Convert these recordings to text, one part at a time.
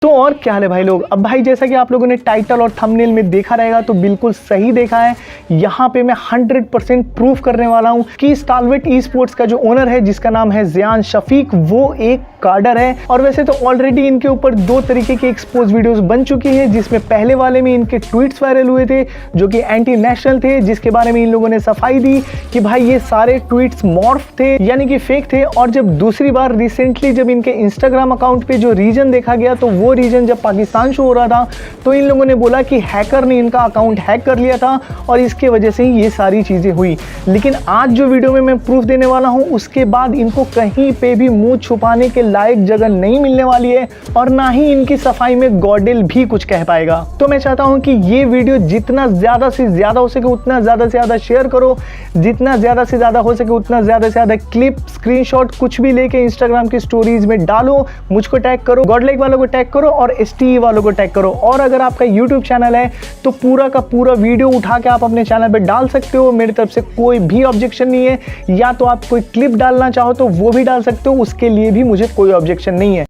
तो और क्या हाल है भाई लोग। अब भाई जैसा कि आप लोगों ने टाइटल और थंबनेल में देखा रहेगा तो बिल्कुल सही देखा है। यहाँ पे मैं 100% प्रूफ करने वाला हूँ कि स्टालवेट ई स्पोर्ट्स का जो ओनर है जिसका नाम है ज़ियान शफीक, वो एक कार्डर है। और वैसे तो ऑलरेडी इनके ऊपर 2 तरीके की एक्सपोज वीडियोस बन चुकी हैं, जिसमें पहले वाले में इनके ट्वीट्स वायरल हुए थे जो कि एंटी नेशनल थे, जिसके बारे में इन लोगों ने सफाई दी कि भाई ये सारे ट्वीट्स मॉर्फ थे यानी कि फेक थे। और जब दूसरी बार रिसेंटली जब इनके इंस्टाग्राम अकाउंट पे जो रीजन देखा गया तो वो रीजन जब पाकिस्तान शो हो रहा था तो इन लोगों ने बोला कि हैकर ने इनका अकाउंट हैक कर लिया था और इसके वजह से ही ये सारी चीज़ें हुई। लेकिन आज जो वीडियो में मैं प्रूफ देने वाला हूँ उसके बाद इनको कहीं पे भी मुंह छुपाने के लायक जगह नहीं मिलने वाली है और ना ही इनकी सफाई में गॉडेल भी कुछ कह पाएगा। तो मैं चाहता हूँ कि ये वीडियो जितना ज़्यादा से ज़्यादा हो सके उतना ज़्यादा से ज़्यादा शेयर करो, जितना ज़्यादा से ज़्यादा हो सके उतना ज़्यादा से ज़्यादा क्लिप, स्क्रीनशॉट कुछ भी लेके इंस्टाग्राम की स्टोरीज में डालो, मुझको टैग करो, गॉडलाइक वालों को टैग करो और STE वालों को टैग करो। और अगर आपका यूट्यूब चैनल है तो पूरा का पूरा वीडियो उठा के आप अपने चैनल पे डाल सकते हो। मेरी तरफ से कोई भी ऑब्जेक्शन नहीं है। या तो आप कोई क्लिप डालना चाहो तो वो भी डाल सकते हो, उसके लिए भी मुझे कोई ऑब्जेक्शन नहीं है।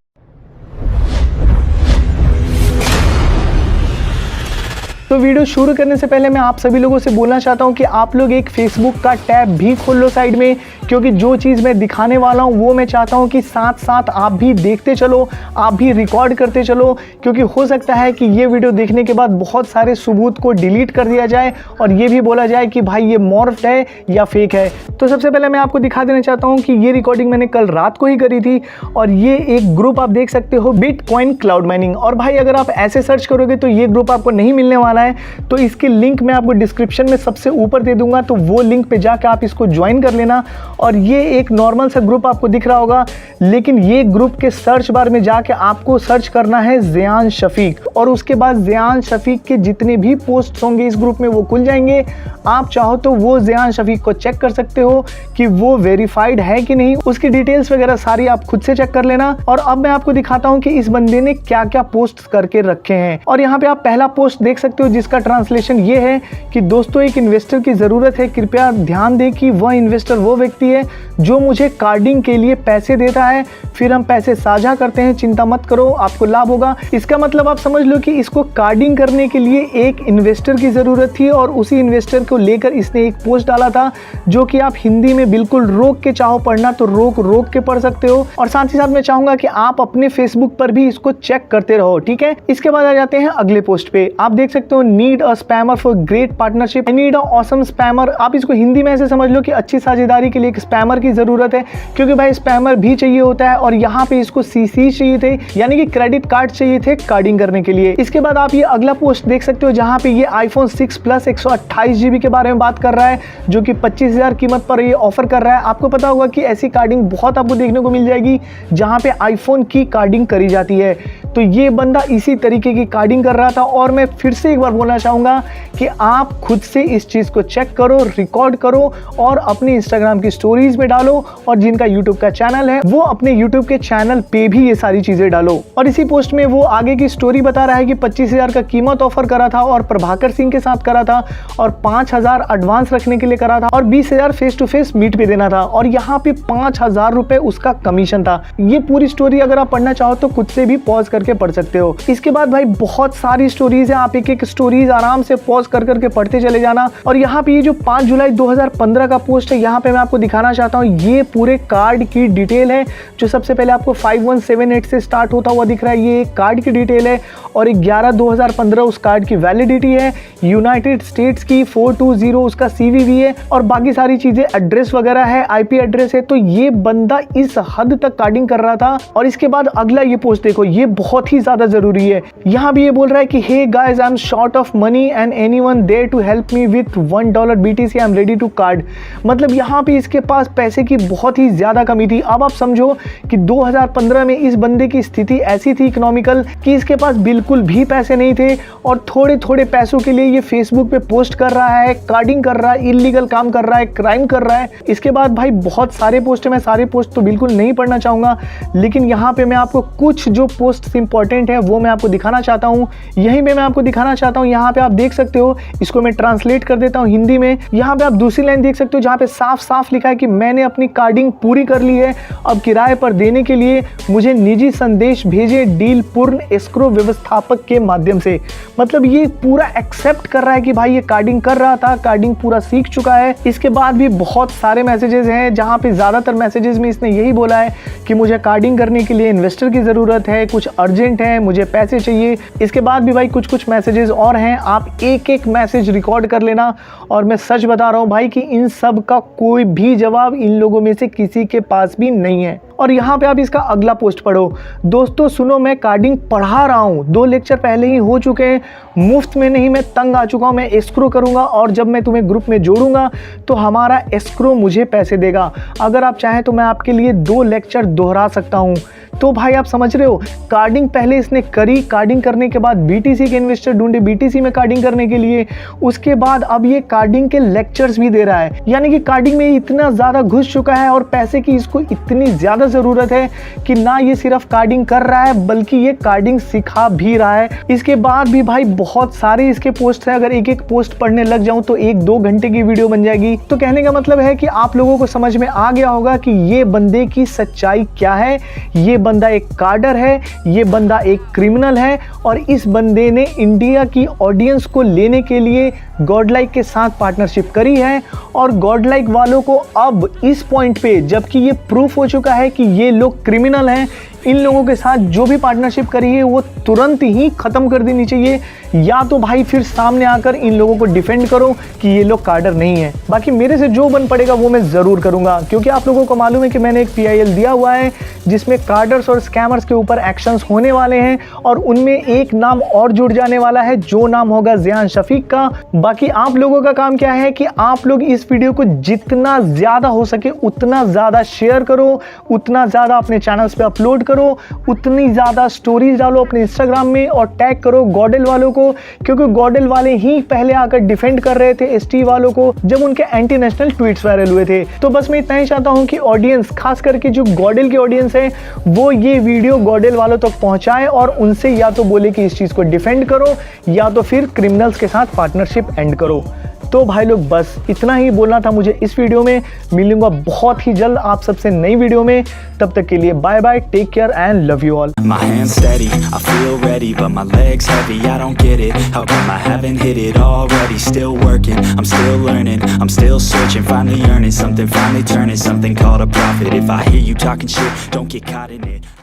तो वीडियो शुरू करने से पहले मैं आप सभी लोगों से बोलना चाहता हूं कि आप लोग एक फेसबुक का टैब भी खोल लो साइड में, क्योंकि जो चीज़ मैं दिखाने वाला हूं वो मैं चाहता हूं कि साथ साथ आप भी देखते चलो, आप भी रिकॉर्ड करते चलो, क्योंकि हो सकता है कि ये वीडियो देखने के बाद बहुत सारे सबूत को डिलीट कर दिया जाए और ये भी बोला जाए कि भाई ये मॉर्फ्ड है या फेक है। तो सबसे पहले मैं आपको दिखा देना चाहता हूँ कि ये रिकॉर्डिंग मैंने कल रात को ही करी थी और ये एक ग्रुप आप देख सकते हो, बिटकॉइन क्लाउड माइनिंग। और भाई अगर आप ऐसे सर्च करोगे तो ये ग्रुप आपको नहीं मिलने वाला है, तो इसकी लिंक मैं आपको डिस्क्रिप्शन में सबसे ऊपर दे दूंगा, तो वो लिंक पे जाके आप इसको ज्वाइन कर लेना। और ये एक नॉर्मल सा ग्रुप आपको दिख रहा होगा, लेकिन ये ग्रुप के सर्च बार में जाके आपको सर्च करना है ज़ियान शफीक और उसके बाद ज़ियान शफीक के जितने भी पोस्ट होंगे इस ग्रुप में वो खुल जाएंगे। आप चाहो तो वो ज़ियान शफीक को चेक कर सकते हो कि वो वेरीफाइड है कि नहीं, उसकी डिटेल्स वगैरह सारी आप खुद से चेक कर लेना। और अब मैं आपको दिखाता हूं कि इस बंदे ने क्या क्या पोस्ट करके रखे हैं। और यहाँ पे आप पहला पोस्ट देख सकते हो जिसका ट्रांसलेशन ये है कि दोस्तों एक इन्वेस्टर की ज़रूरत है, कृपया ध्यान दें कि वह इन्वेस्टर वो व्यक्ति है जो मुझे कार्डिंग के लिए पैसे देता है, फिर हम पैसे साझा करते हैं, चिंता मत करो आपको लाभ होगा। इसका मतलब आप समझ लो कि इसको कार्डिंग करने के लिए एक इन्वेस्टर की ज़रूरत थी और उसी इन्वेस्टर को लेकर इसने एक पोस्ट डाला था जो कि आप हिंदी में बिल्कुल रोक के चाहो पढ़ना तो रोक के पढ़ सकते हो। और साथ ही साथ मैं चाहूँगा कि आप अपने फेसबुक पर भी इसको चेक करते रहो, ठीक है। इसके बाद आ जाते हैं अगले पोस्ट पे। आप देख सकते हो, need a spammer for great partnership, I need a awesome spammer. आप इसको हिंदी में ऐसे समझ लो कि अच्छी साझेदारी के लिए एक स्पैमर की जरूरत है, क्योंकि भाई स्पैमर भी चाहिए होता है और यहाँ पे इसको CC चाहिए थे यानी कि क्रेडिट कार्ड चाहिए थे कार्डिंग करने के लिए। इसके बाद आप ये अगला पोस्ट देख सकते हो जहाँ पे ये iPhone 6 Plus 128 GB के बारे में बात कर रहा है जो कि 25,000 कीमत पर ये ऑफर कर रहा है। आपको पता होगा कि ऐसी कार्डिंग बहुत आपको देखने को मिल जाएगी जहाँ पे आईफोन की कार्डिंग करी जाती है। तो ये बंदा इसी तरीके की कार्डिंग कर रहा था। और मैं फिर से एक बार बोलना चाहूँगा कि आप खुद से इस चीज़ को चेक करो, रिकॉर्ड करो और अपने इंस्टाग्राम की स्टोरीज में डालो और जिनका यूट्यूब का चैनल है वो अपने यूट्यूब के चैनल पे भी ये सारी चीज़ें डालो। और इसी पोस्ट में वो आगे की स्टोरी बता रहा है कि 25,000 का कीमत ऑफर करा था और प्रभाकर सिंह के साथ करा था और 5,000 एडवांस रखने के लिए करा था और 20,000 फेस टू फेस मीट पे देना था और यहाँ पे 5,000 रुपए उसका कमीशन था। ये पूरी स्टोरी अगर आप पढ़ना चाहो तो खुद से भी पॉज करके पढ़ सकते हो। इसके बाद भाई बहुत सारी स्टोरीज है, आप एक एक स्टोरीज आराम से पॉज कर करके पढ़ते चले जाना। और यहाँ पे ये जो 5 जुलाई 2015 का पोस्ट है, यहाँ पे मैं आपको दिखाना चाहता हूँ ये पूरे कार्ड की डिटेल है जो सबसे पहले आपको 5178 से स्टार्ट होता हुआ दिख रहा है। ये कार्ड की डिटेल है और 11/2015 उस कार्ड की वैलिडिटी है, यूनाइटेड स्टेट्स की 420 उसका CVV है और बाकी सारी चीजें एड्रेस वगैरह है, IP एड्रेस है। तो ये बंदा इस हद तक कार्डिंग कर रहा था। और इसके बाद अगला ये पोस्ट देखो, ये बहुत ही ज्यादा जरूरी है। यहाँ भी ये बोल रहा है कि hey guys I am short of money and anyone there to help me with $1 BTC I am ready to card. मतलब यहाँ पे इसके पास पैसे की बहुत ही ज्यादा कमी थी। अब आप समझो कि 2015 में इस बंदे की स्थिति ऐसी थी इकोनॉमिकल कि इसके पास बिल्कुल भी पैसे नहीं थे और थोड़े थोड़े पैसों के लिए ये फेसबुक पे पोस्ट कर रहा है, कार्डिंग कर रहा है, इलीगल काम कर रहा है, क्राइम कर रहा है। इसके बाद भाई बहुत सारे पोस्ट है, मैं सारे पोस्ट तो बिल्कुल नहीं पढ़ना चाहूंगा, लेकिन यहाँ पे मैं आपको कुछ जो पोस्ट सबसे इंपॉर्टेंट है वो मैं आपको दिखाना चाहता हूँ। यहीं पे मैं आपको दिखाना चाहता हूँ, यहाँ पे आप देख सकते हो, इसको मैं ट्रांसलेट कर देता हूँ हिंदी में। यहाँ पे आप दूसरी लाइन देख सकते हो जहाँ पे साफ साफ लिखा है कि मैंने अपनी कार्डिंग पूरी कर ली है, अब किराए पर देने के लिए मुझे निजी संदेश भेजे डील पूर्ण एस्क्रो व्यवस्थापक के माध्यम से। मतलब ये पूरा एक्सेप्ट कर रहा है कि भाई ये कार्डिंग कर रहा था, कार्डिंग पूरा सीख चुका है। इसके बाद भी बहुत सारे मैसेजेस हैं जहाँ पे ज़्यादातर मैसेजेस में इसने यही बोला है कि मुझे कार्डिंग करने के लिए इन्वेस्टर की ज़रूरत है, कुछ अर्जेंट है, मुझे पैसे चाहिए। इसके बाद भी भाई कुछ मैसेजेस और हैं, आप एक एक मैसेज रिकॉर्ड कर लेना। और मैं सच बता रहा हूँ भाई कि इन सब का कोई भी जवाब इन लोगों में से किसी के पास भी नहीं है। और यहाँ पे आप इसका अगला पोस्ट पढ़ो। दोस्तों सुनो, मैं कार्डिंग पढ़ा रहा हूँ, 2 लेक्चर पहले ही हो चुके हैं, मुफ्त में नहीं, मैं तंग आ चुका हूँ, मैं एस्क्रो करूँगा और जब मैं तुम्हें ग्रुप में जोड़ूंगा तो हमारा एस्क्रो मुझे पैसे देगा। अगर आप चाहें तो मैं आपके लिए 2 लेक्चर दोहरा सकता हूँ। तो भाई आप समझ रहे हो, कार्डिंग पहले इसने करी, कार्डिंग करने के बाद बीटीसी के इन्वेस्टर ढूंढे बीटीसी में कार्डिंग करने के लिए, उसके बाद अब ये कार्डिंग के लेक्चर्स भी दे रहा है। यानी कि कार्डिंग में इतना ज़्यादा घुस चुका है और पैसे की इसको इतनी ज़्यादा ज़रूरत है कि ना ये सिर्फ कार्डिंग कर रहा है बल्कि ये कार्डिंग सिखा भी रहा है। इसके बाद भी भाई बहुत सारे इसके पोस्ट हैं, अगर एक एक पोस्ट पढ़ने लग जाऊं तो 1-2 घंटे की वीडियो बन जाएगी। तो कहने का मतलब है कि आप लोगों को समझ में आ गया होगा कि ये बंदे की सच्चाई क्या है। ये बंदा एक कार्डर है, ये बंदा एक क्रिमिनल है और इस बंदे ने इंडिया की ऑडियंस को लेने के लिए गॉडलाइक के साथ पार्टनरशिप करी है। और गॉडलाइक वालों को अब इस पॉइंट पे, जबकि ये प्रूफ हो चुका है कि ये लोग क्रिमिनल हैं, इन लोगों के साथ जो भी पार्टनरशिप करी है वो तुरंत ही खत्म कर देनी चाहिए, या तो भाई फिर सामने आकर इन लोगों को डिफेंड करो कि ये लोग कार्डर नहीं है। बाकी मेरे से जो बन पड़ेगा वो मैं ज़रूर करूंगा, क्योंकि आप लोगों को मालूम है कि मैंने एक PIL दिया हुआ है जिसमें कार्डर्स और स्कैमर्स के ऊपर एक्शंस होने वाले हैं और उनमें एक नाम और जुड़ जाने वाला है, जो नाम होगा ज़ियान शफीक का। बाकी आप लोगों का काम क्या है कि आप लोग इस वीडियो को जितना ज़्यादा हो सके उतना ज़्यादा शेयर करो, उतना ज़्यादा अपने चैनल्स पे अपलोड करो, उतनी ज़्यादा स्टोरीज डालो अपने इंस्टाग्राम में और टैग करो गॉडेल वालों को, क्योंकि गॉडेल वाले ही पहले आकर डिफेंड कर रहे थे ST वालों को जब उनके एंटी नेशनल ट्वीट्स वायरल हुए थे। तो बस मैं इतना ही चाहता हूं कि ऑडियंस, खास करके जो गॉडेल की ऑडियंस है, वो ये वीडियो गॉडेल वालों तक पहुंचाए और उनसे या तो बोले कि इस चीज़ को डिफेंड करो या तो फिर क्रिमिनल्स के साथ पार्टनरशिप एंड करो। तो भाई लोग बस इतना ही बोलना था मुझे इस वीडियो में। मिलूंगा बहुत ही जल्द आप सबसे नई वीडियो में, तब तक के लिए bye bye, take care and love you all. My hands steady, I feel ready, but my legs heavy, I don't get it, how come I haven't hit it already, still working, I'm still learning, I'm still searching, finally earning something, finally turning something called a profit, if I hear you talking shit, don't get caught in it.